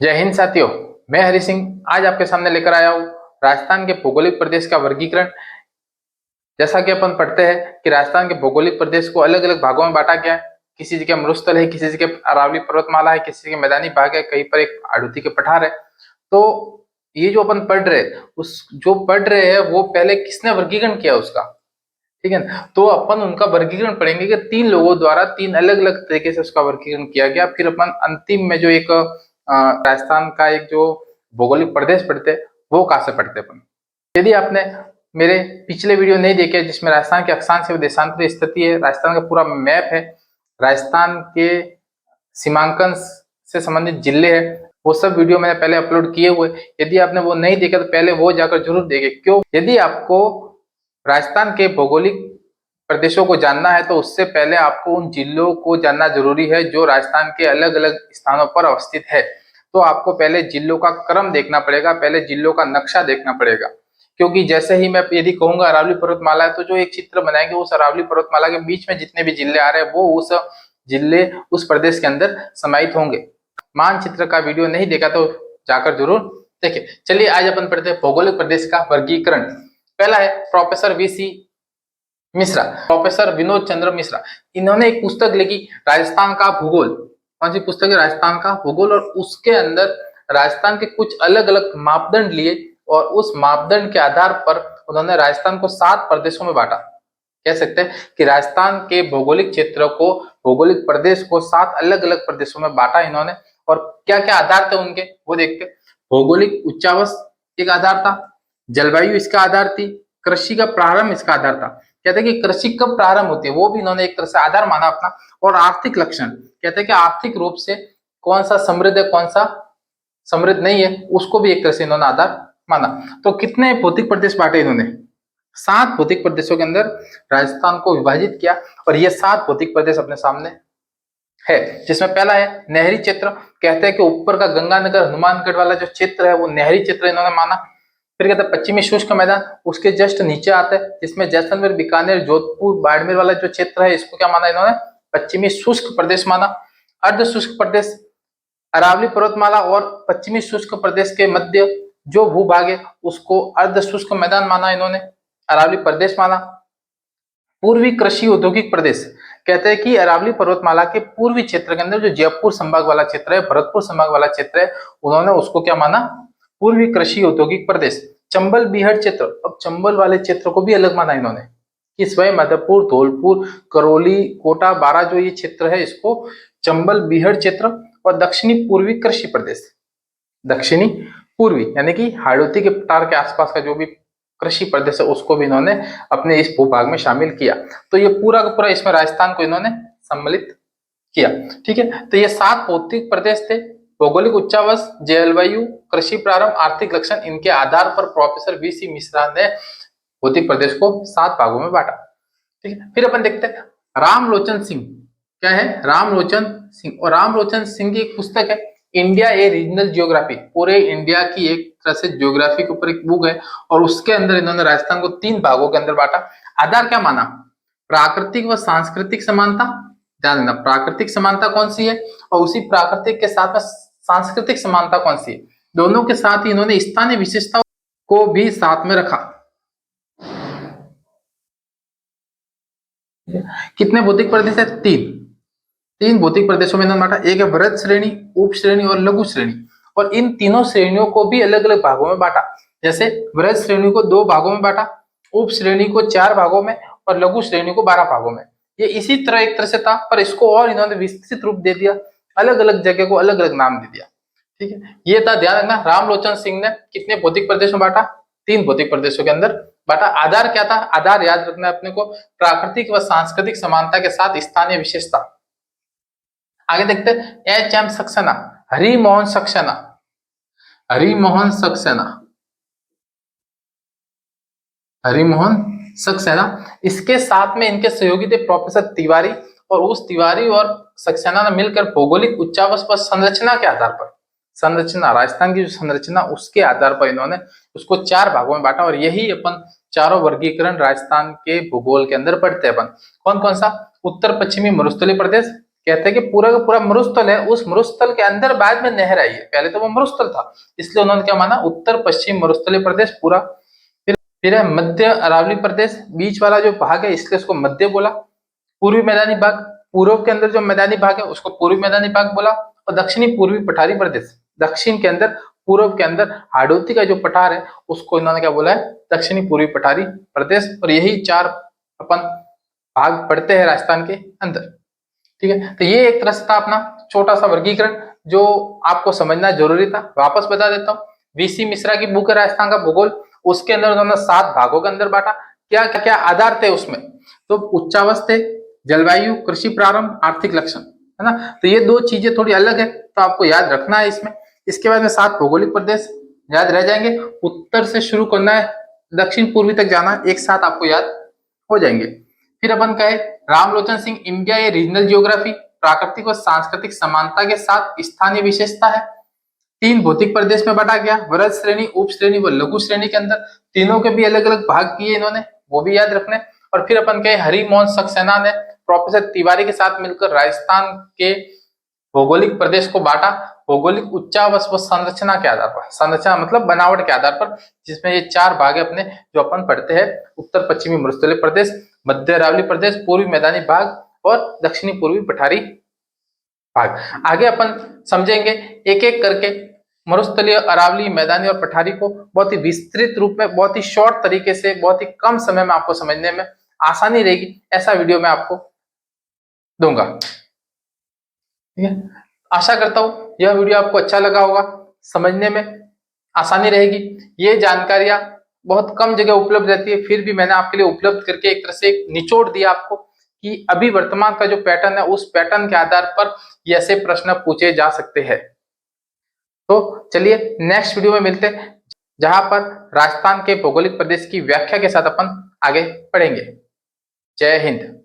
जय हिंद साथियों, मैं हरि सिंह आज आपके सामने लेकर आया हूँ राजस्थान के भौगोलिक प्रदेश का वर्गीकरण। जैसा कि अपन पढ़ते हैं कि राजस्थान के भौगोलिक प्रदेश को अलग अलग भागों में बांटा गया है। किसी जगह मरुस्थल है, किसी जगह अरावली पर्वतमाला है, किसी जगह मैदानी भाग है, कहीं पर एक आड़ूती के पठार है। तो ये जो अपन पढ़ रहे हैं वो पहले किसने वर्गीकरण किया उसका, ठीक है ना। तो अपन उनका वर्गीकरण पढ़ेंगे कि तीन लोगों द्वारा तीन अलग अलग तरीके से उसका वर्गीकरण किया गया। फिर अपन अंतिम में जो एक राजस्थान का एक जो भौगोलिक प्रदेश पढ़ते हैं वो कहाँ से पढ़ते अपन। यदि आपने मेरे पिछले वीडियो नहीं देखे जिसमें राजस्थान के अक्षांश एवं देशांतर स्थिति है, राजस्थान का पूरा मैप है, राजस्थान के सीमांकन से संबंधित जिले है, वो सब वीडियो मैंने पहले अपलोड किए हुए। यदि आपने वो नहीं देखा तो पहले वो जाकर जरूर देखें। क्यों? यदि आपको राजस्थान के भौगोलिक प्रदेशों को जानना है तो उससे पहले आपको उन जिलों को जानना जरूरी है जो राजस्थान के अलग अलग स्थानों पर अवस्थित है। तो आपको पहले जिलों का क्रम देखना पड़ेगा, पहले जिलों का नक्शा देखना पड़ेगा। क्योंकि जैसे ही मैं यदि कहूंगा अरावली पर्वतमाला है तो जो एक चित्र बनाएंगे उस अरावली पर्वतमाला के बीच में जितने भी जिले आ रहे हैं वो उस जिले उस प्रदेश के अंदर समाहित होंगे। मानचित्र का वीडियो नहीं देखा तो जाकर जरूर देखिए। चलिए आज अपन पढ़ते हैं भौगोलिक प्रदेश का वर्गीकरण। पहला है professor V C Mishra, professor Vinod Chandra Mishra. इन्होंने एक पुस्तक लिखी राजस्थान का भूगोल। कौन सी पुस्तक है? राजस्थान का भूगोल। और उसके अंदर राजस्थान के कुछ अलग अलग मापदंड लिए और उस मापदंड के आधार पर उन्होंने राजस्थान को 7 प्रदेशों में बांटा। कह सकते हैं कि राजस्थान के भौगोलिक क्षेत्र को, भौगोलिक प्रदेश को 7 अलग अलग प्रदेशों में बांटा इन्होंने। और क्या क्या आधार थे उनके वो देखते। भौगोलिक उच्चावच एक आधार था, जलवायु इसका आधार थी, कृषि का प्रारंभ इसका आधार था। कहते हैं कि कृषि कब प्रारंभ होती है वो भी इन्होंने एक तरह से आधार माना अपना। और आर्थिक लक्षण, कहते हैं कि आर्थिक रूप से कौन सा समृद्ध है कौन सा समृद्ध नहीं है उसको भी एक तरह से इन्होंने आधार माना। तो कितने भौतिक प्रदेश बांटे इन्होंने? 7 भौतिक प्रदेशों के अंदर राजस्थान को विभाजित किया। और ये 7 भौतिक प्रदेश अपने सामने है, जिसमें पहला है नहरी क्षेत्र। कहते हैं कि ऊपर का गंगानगर हनुमानगढ़ वाला जो क्षेत्र है वो नहरी क्षेत्र इन्होंने माना। फिर कहते हैं पश्चिमी शुष्क मैदान, उसके जस्ट नीचे आता है जिसमें जैसलमेर, बीकानेर, जोधपुर, बाड़मेर वाला जो क्षेत्र है इसको क्या माना इन्होंने? पश्चिमी शुष्क प्रदेश माना। अर्ध शुष्क प्रदेश अरावली पर्वतमाला और पश्चिमी शुष्क प्रदेश के मध्य जो भूभाग है उसको अर्ध शुष्क मैदान माना इन्होंने, अरावली प्रदेश माना। पूर्वी कृषि औद्योगिक प्रदेश, कहते हैं कि अरावली पर्वतमाला के पूर्वी क्षेत्र के अंदर जो जयपुर संभाग वाला क्षेत्र है, भरतपुर संभाग वाला क्षेत्र है, उन्होंने उसको क्या माना? पूर्वी कृषि औद्योगिक प्रदेश। चंबल बीहड़ क्षेत्र, अब चंबल वाले क्षेत्र को भी अलग माना इन्होंने कि स्वयं मध्यपुर, धौलपुर, करौली, कोटा, बारा जो ये क्षेत्र है इसको चंबल बीहड़ क्षेत्र। और दक्षिणी पूर्वी कृषि प्रदेश, दक्षिणी पूर्वी यानी कि हाड़ौती के पठार के आसपास का जो भी कृषि प्रदेश है उसको भी इन्होंने अपने इस भूभाग में शामिल किया। तो ये पूरा का पूरा इसमें राजस्थान को इन्होंने सम्मिलित किया, ठीक है। तो ये 7 भौतिक प्रदेश थे। भौगोलिक उच्चावच, जलवायु, कृषि प्रारंभ, आर्थिक लक्षण, इनके आधार पर प्रोफेसर वीसी मिश्रा ने भौतिक प्रदेश को 7 भागों में बांटा, ठीक है। फिर अपन देखते हैं रामलोचन सिंह। क्या है? रामलोचन सिंह। और रामलोचन सिंह की एक पुस्तक है इंडिया ए रीजनल जियोग्राफी, पूरे इंडिया की एक तरह से जियोग्राफी के ऊपर एक बुक है। और उसके अंदर इन्होंने राजस्थान को 3 भागों के अंदर बांटा। आधार क्या माना? प्राकृतिक व सांस्कृतिक समानता। ध्यान देना, प्राकृतिक समानता कौन सी है और उसी प्राकृतिक के साथ में सांस्कृतिक समानता कौन सी है, दोनों के साथ ही इन्होंने स्थानीय विशेषताओं को भी साथ में रखा। कितने भौतिक प्रदेश है? 3 भौतिक प्रदेशों में इन्होंने बांटा। एक है वृहद श्रेणी, उप श्रेणी और लघु श्रेणी। और इन तीनों श्रेणियों को भी अलग अलग भागों में बांटा। जैसे वृहद श्रेणी को 2 भागों में बांटा, उप श्रेणी को 4 भागों में और लघु श्रेणी को 12 भागों में। ये इसी तरह एक तरह से था पर इसको और इन्होंने विस्तृत रूप दे दिया, अलग अलग जगह को अलग अलग नाम दे दिया, ठीक है। ये था, ध्यान रखना। रामलोचन सिंह ने कितने भौतिक प्रदेशों में बांटा? 3 भौतिक प्रदेशों के अंदर बांटा। आधार क्या था? आधार याद रखना अपने को, प्राकृतिक व सांस्कृतिक समानता के साथ स्थानीय विशेषता। आगे देखते हैं एच.एम. सक्सेना, हरिमोहन सक्सेना, हरिमोहन सक्सेना, हरिमोहन सक्सेना। इसके साथ में इनके सहयोगी थे प्रोफेसर तिवारी। और उस तिवारी और सक्सेना ने मिलकर भौगोलिक उच्चावच पर संरचना के आधार पर, संरचना राजस्थान की जो संरचना उसके आधार पर इन्होंने उसको 4 भागों में बांटा। और यही अपन चारों वर्गीकरण राजस्थान के भूगोल के अंदर पढ़ते हैं अपन। कौन कौन सा? उत्तर पश्चिमी मरुस्थलीय प्रदेश, कहते हैं कि पूरा का पूरा मरुस्थल है, उस मरुस्थल के अंदर बाद में नहर आई है, पहले तो वो मरुस्थल था, इसलिए उन्होंने क्या माना, उत्तर पश्चिम मरुस्थलीय प्रदेश पूरा। फिर है मध्य अरावली प्रदेश, बीच वाला जो भाग है इसलिए उसको मध्य बोला। पूर्वी मैदानी भाग, पूर्व के अंदर जो मैदानी भाग है उसको पूर्वी मैदानी भाग बोला। और दक्षिणी पूर्वी पठारी प्रदेश, दक्षिण के अंदर पूर्व के अंदर हाड़ौती का जो पठार है उसको इन्होंने क्या बोला है, दक्षिणी पूर्वी पठारी प्रदेश। और यही 4 अपन भाग पढ़ते हैं राजस्थान के अंदर। ठीक है, तो ये एक तरह से था अपना छोटा सा वर्गीकरण जो आपको समझना जरूरी था। वापस बता देता हूँ, वीसी मिश्रा की बुक है राजस्थान का भूगोल, उसके अंदर उन्होंने 7 भागों के अंदर बांटा। क्या क्या आधार थे उसमें, तो उच्चावच थे, जलवायु, कृषि प्रारंभ, आर्थिक लक्षण, है ना। तो ये 2 चीजें थोड़ी अलग है, तो आपको याद रखना है इसमें। इसके बाद में 7 भौगोलिक प्रदेश याद रह जाएंगे, उत्तर से शुरू करना है, दक्षिण पूर्वी तक जाना है, एक साथ आपको याद हो जाएंगे। फिर अपन कहे रामलोचन सिंह, इंडिया ए रीजनल जियोग्राफी, प्राकृतिक और सांस्कृतिक समानता के साथ स्थानीय विशेषता है। 3 भौतिक प्रदेश में बांटा गया, वृहद श्रेणी, उप श्रेणी व लघु श्रेणी के अंदर। तीनों के भी अलग अलग भाग किए इन्होंने, वो भी याद रखने। और फिर अपन कहे हरिमोहन सक्सेना ने प्रोफेसर तिवारी के साथ मिलकर राजस्थान के भौगोलिक प्रदेश को बांटा, भौगोलिक उच्चावच व संरचना के आधार पर, संरचना मतलब बनावट के आधार पर, जिसमें ये 4 भाग है अपने जो अपन पढ़ते हैं, उत्तर पश्चिमी मरुस्थलीय प्रदेश, मध्य अरावली प्रदेश, पूर्वी मैदानी भाग और दक्षिणी पूर्वी पठारी भाग। आगे अपन समझेंगे एक एक करके मरुस्थलीय, अरावली, मैदानी और पठारी को बहुत ही विस्तृत रूप में, बहुत ही शॉर्ट तरीके से, बहुत ही कम समय में आपको समझने में आसानी रहेगी, ऐसा वीडियो मैं आपको दूंगा। ठीक है, आशा करता हूं यह वीडियो आपको अच्छा लगा होगा, समझने में आसानी रहेगी। ये जानकारियां बहुत कम जगह उपलब्ध रहती है, फिर भी मैंने आपके लिए उपलब्ध करके एक तरह से एक निचोड़ दिया आपको कि अभी वर्तमान का जो पैटर्न है उस पैटर्न के आधार पर ये ऐसे प्रश्न पूछे जा सकते हैं। तो चलिए नेक्स्ट वीडियो में मिलते हैं, जहां पर राजस्थान के भौगोलिक प्रदेश की व्याख्या के साथ अपन आगे पढ़ेंगे। जय हिंद।